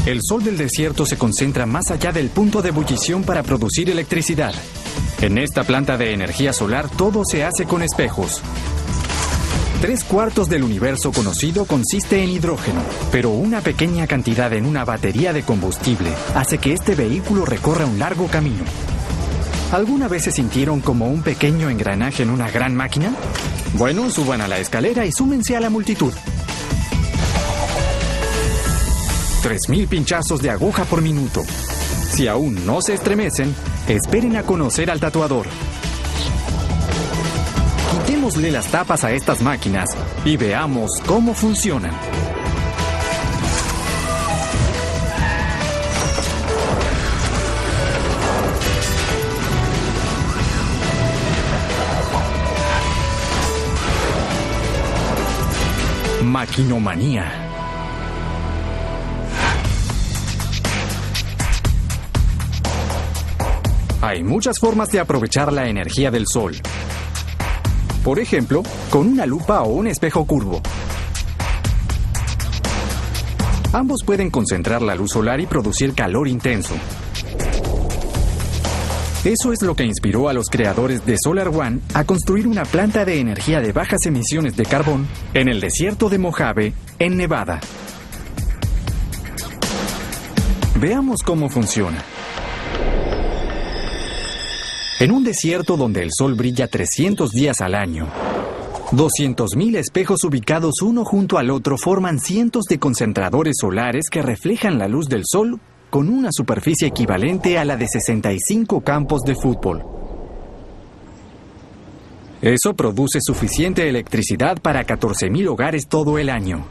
El sol del desierto se concentra más allá del punto de ebullición para producir electricidad. En esta planta de energía solar todo se hace con espejos. 3/4 del universo conocido consiste en hidrógeno, pero una pequeña cantidad en una batería de combustible hace que este vehículo recorra un largo camino. ¿Alguna vez se sintieron como un pequeño engranaje en una gran máquina? Bueno, suban a la escalera y súmense a la multitud. 3000 pinchazos de aguja por minuto. Si aún no se estremecen, esperen a conocer al tatuador. Quitémosle las tapas a estas máquinas y veamos cómo funcionan. Maquinomanía. Hay muchas formas de aprovechar la energía del sol. Por ejemplo, con una lupa o un espejo curvo. Ambos pueden concentrar la luz solar y producir calor intenso. Eso es lo que inspiró a los creadores de SolarOne a construir una planta de energía de bajas emisiones de carbón en el desierto de Mojave, en Nevada. Veamos cómo funciona. En un desierto donde el sol brilla 300 días al año, 200.000 espejos ubicados uno junto al otro forman cientos de concentradores solares que reflejan la luz del sol con una superficie equivalente a la de 65 campos de fútbol. Eso produce suficiente electricidad para 14.000 hogares todo el año.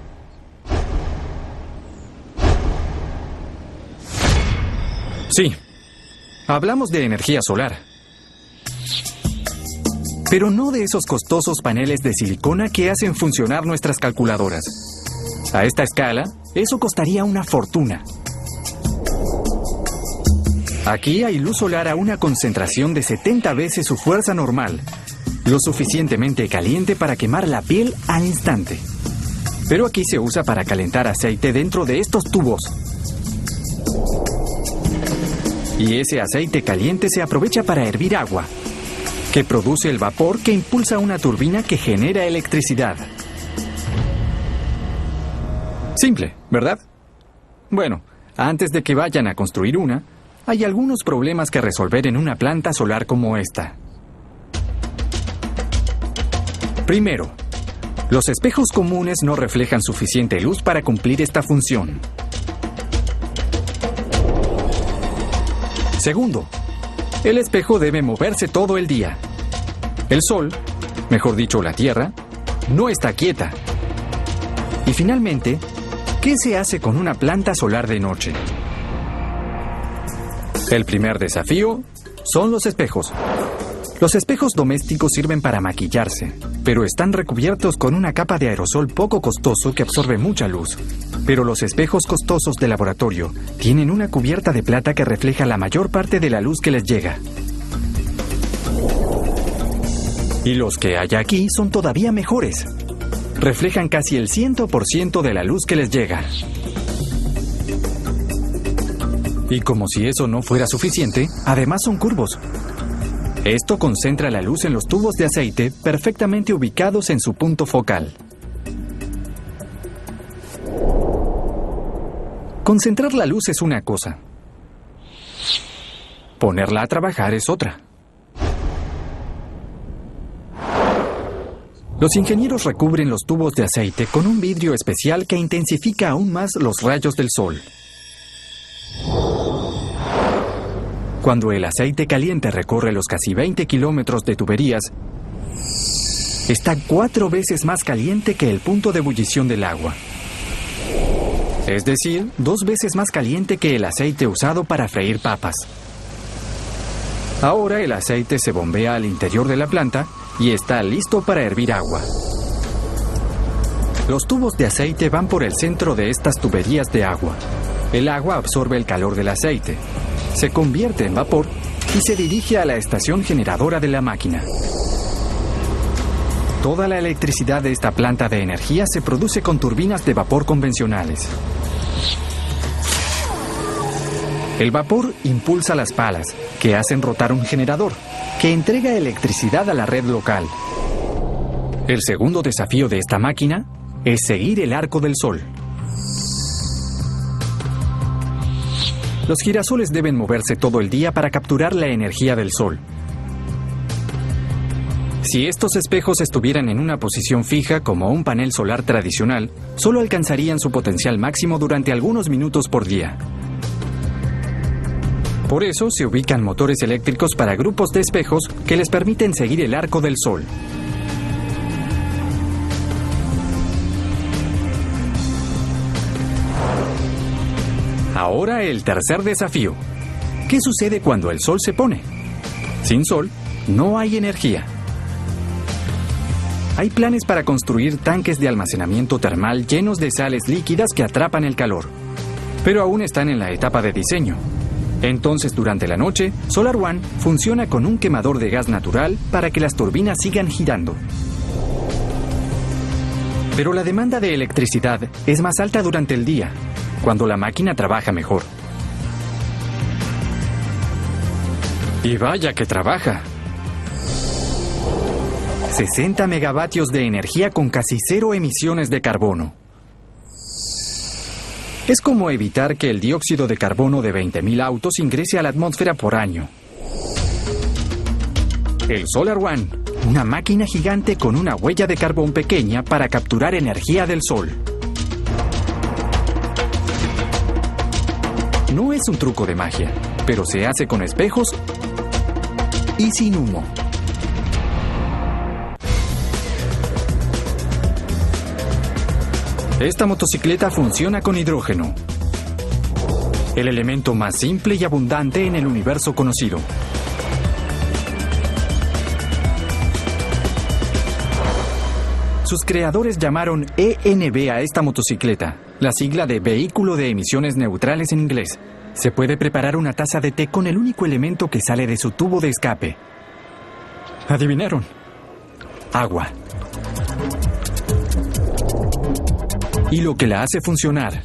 Sí, hablamos de energía solar. Pero no de esos costosos paneles de silicona que hacen funcionar nuestras calculadoras. A esta escala, eso costaría una fortuna. Aquí hay luz solar a una concentración de 70 veces su fuerza normal, lo suficientemente caliente para quemar la piel al instante. Pero aquí se usa para calentar aceite dentro de estos tubos. Y ese aceite caliente se aprovecha para hervir agua, que produce el vapor que impulsa una turbina que genera electricidad. Simple, ¿verdad? Bueno, antes de que vayan a construir una, hay algunos problemas que resolver en una planta solar como esta. Primero, los espejos comunes no reflejan suficiente luz para cumplir esta función. Segundo, el espejo debe moverse todo el día. El sol, mejor dicho la Tierra, no está quieta. Y finalmente, ¿qué se hace con una planta solar de noche? El primer desafío son los espejos. Los espejos domésticos sirven para maquillarse, pero están recubiertos con una capa de aerosol poco costoso que absorbe mucha luz. Pero los espejos costosos de laboratorio tienen una cubierta de plata que refleja la mayor parte de la luz que les llega. Y los que hay aquí son todavía mejores. Reflejan casi el 100% de la luz que les llega. Y como si eso no fuera suficiente, además son curvos. Esto concentra la luz en los tubos de aceite perfectamente ubicados en su punto focal. Concentrar la luz es una cosa. Ponerla a trabajar es otra. Los ingenieros recubren los tubos de aceite con un vidrio especial que intensifica aún más los rayos del sol. Cuando el aceite caliente recorre los casi 20 kilómetros de tuberías, está 4 veces más caliente que el punto de ebullición del agua. Es decir, 2 veces más caliente que el aceite usado para freír papas. Ahora el aceite se bombea al interior de la planta y está listo para hervir agua. Los tubos de aceite van por el centro de estas tuberías de agua. El agua absorbe el calor del aceite, se convierte en vapor y se dirige a la estación generadora de la máquina. Toda la electricidad de esta planta de energía se produce con turbinas de vapor convencionales. El vapor impulsa las palas, que hacen rotar un generador, que entrega electricidad a la red local. El segundo desafío de esta máquina es seguir el arco del sol. Los girasoles deben moverse todo el día para capturar la energía del sol. Si estos espejos estuvieran en una posición fija como un panel solar tradicional, solo alcanzarían su potencial máximo durante algunos minutos por día. Por eso se ubican motores eléctricos para grupos de espejos que les permiten seguir el arco del sol. Ahora el tercer desafío. ¿Qué sucede cuando el sol se pone? Sin sol, no hay energía. Hay planes para construir tanques de almacenamiento termal llenos de sales líquidas que atrapan el calor, pero aún están en la etapa de diseño. Entonces, durante la noche, SolarOne funciona con un quemador de gas natural para que las turbinas sigan girando. Pero la demanda de electricidad es más alta durante el día, cuando la máquina trabaja mejor. Y vaya que trabaja. 60 megavatios de energía con casi cero emisiones de carbono. Es como evitar que el dióxido de carbono de 20.000 autos ingrese a la atmósfera por año. El SolarOne, una máquina gigante con una huella de carbón pequeña para capturar energía del sol. No es un truco de magia, pero se hace con espejos y sin humo. Esta motocicleta funciona con hidrógeno, el elemento más simple y abundante en el universo conocido. Sus creadores llamaron ENB a esta motocicleta, la sigla de Vehículo de Emisiones Neutrales en inglés. Se puede preparar una taza de té con el único elemento que sale de su tubo de escape. ¿Adivinaron? Agua. Y lo que la hace funcionar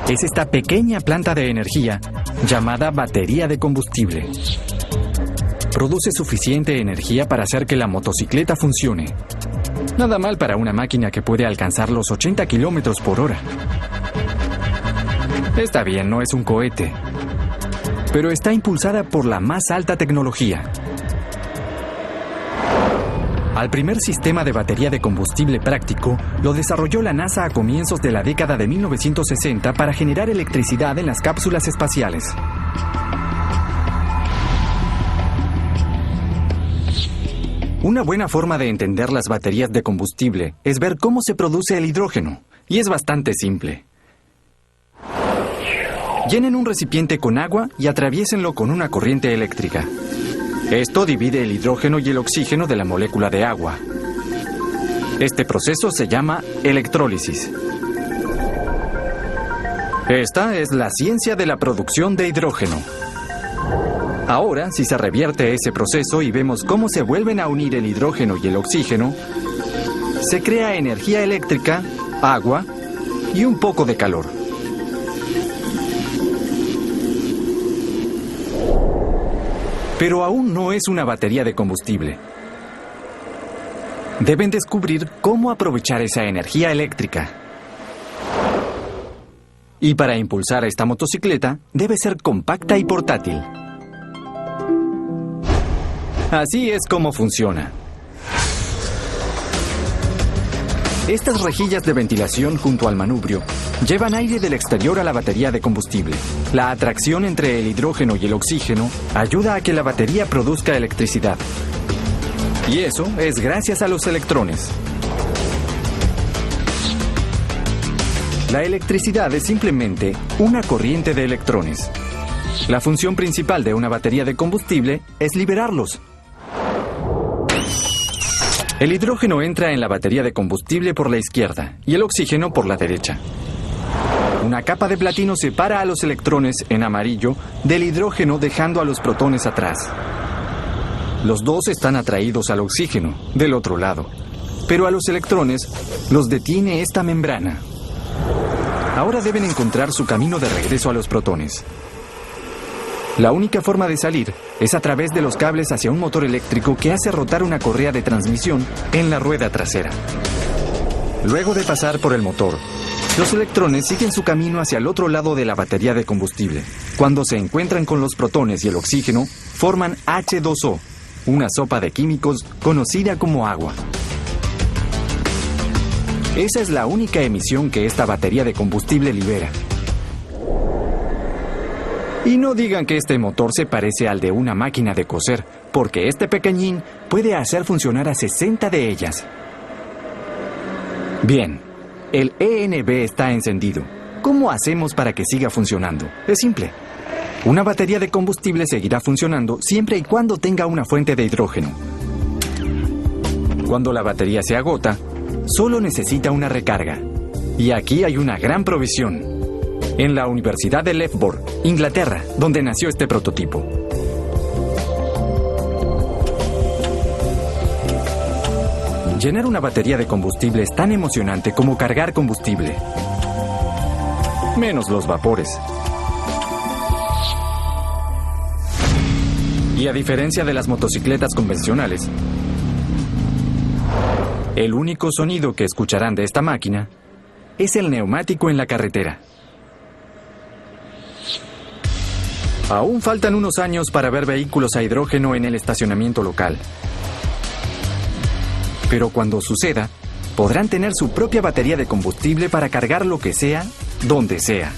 es esta pequeña planta de energía llamada batería de combustible. Produce suficiente energía para hacer que la motocicleta funcione. Nada mal para una máquina que puede alcanzar los 80 kilómetros por hora. Está bien, no es un cohete, pero está impulsada por la más alta tecnología. Al primer sistema de batería de combustible práctico lo desarrolló la NASA a comienzos de la década de 1960 para generar electricidad en las cápsulas espaciales. Una buena forma de entender las baterías de combustible es ver cómo se produce el hidrógeno, y es bastante simple. Llenen un recipiente con agua y atraviésenlo con una corriente eléctrica. Esto divide el hidrógeno y el oxígeno de la molécula de agua. Este proceso se llama electrólisis. Esta es la ciencia de la producción de hidrógeno. Ahora, si se revierte ese proceso y vemos cómo se vuelven a unir el hidrógeno y el oxígeno, se crea energía eléctrica, agua y un poco de calor. Pero aún no es una batería de combustible. Deben descubrir cómo aprovechar esa energía eléctrica. Y para impulsar a esta motocicleta, debe ser compacta y portátil. Así es como funciona. Estas rejillas de ventilación junto al manubrio llevan aire del exterior a la batería de combustible. La atracción entre el hidrógeno y el oxígeno ayuda a que la batería produzca electricidad. Y eso es gracias a los electrones. La electricidad es simplemente una corriente de electrones. La función principal de una batería de combustible es liberarlos. El hidrógeno entra en la batería de combustible por la izquierda y el oxígeno por la derecha. Una capa de platino separa a los electrones, en amarillo, del hidrógeno, dejando a los protones atrás. Los dos están atraídos al oxígeno, del otro lado, pero a los electrones los detiene esta membrana. Ahora deben encontrar su camino de regreso a los protones. La única forma de salir es a través de los cables hacia un motor eléctrico que hace rotar una correa de transmisión en la rueda trasera. Luego de pasar por el motor, los electrones siguen su camino hacia el otro lado de la batería de combustible. Cuando se encuentran con los protones y el oxígeno, forman H2O, una sopa de químicos conocida como agua. Esa es la única emisión que esta batería de combustible libera. Y no digan que este motor se parece al de una máquina de coser, porque este pequeñín puede hacer funcionar a 60 de ellas. Bien, el ENB está encendido. ¿Cómo hacemos para que siga funcionando? Es simple. Una batería de combustible seguirá funcionando siempre y cuando tenga una fuente de hidrógeno. Cuando la batería se agota, solo necesita una recarga. Y aquí hay una gran provisión. En la Universidad de Loughborough, Inglaterra, donde nació este prototipo. Llenar una batería de combustible es tan emocionante como cargar combustible. Menos los vapores. Y a diferencia de las motocicletas convencionales, el único sonido que escucharán de esta máquina es el neumático en la carretera. Aún faltan unos años para ver vehículos a hidrógeno en el estacionamiento local. Pero cuando suceda, podrán tener su propia batería de combustible para cargar lo que sea, donde sea.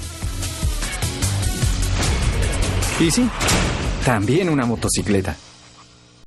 Y sí, también una motocicleta.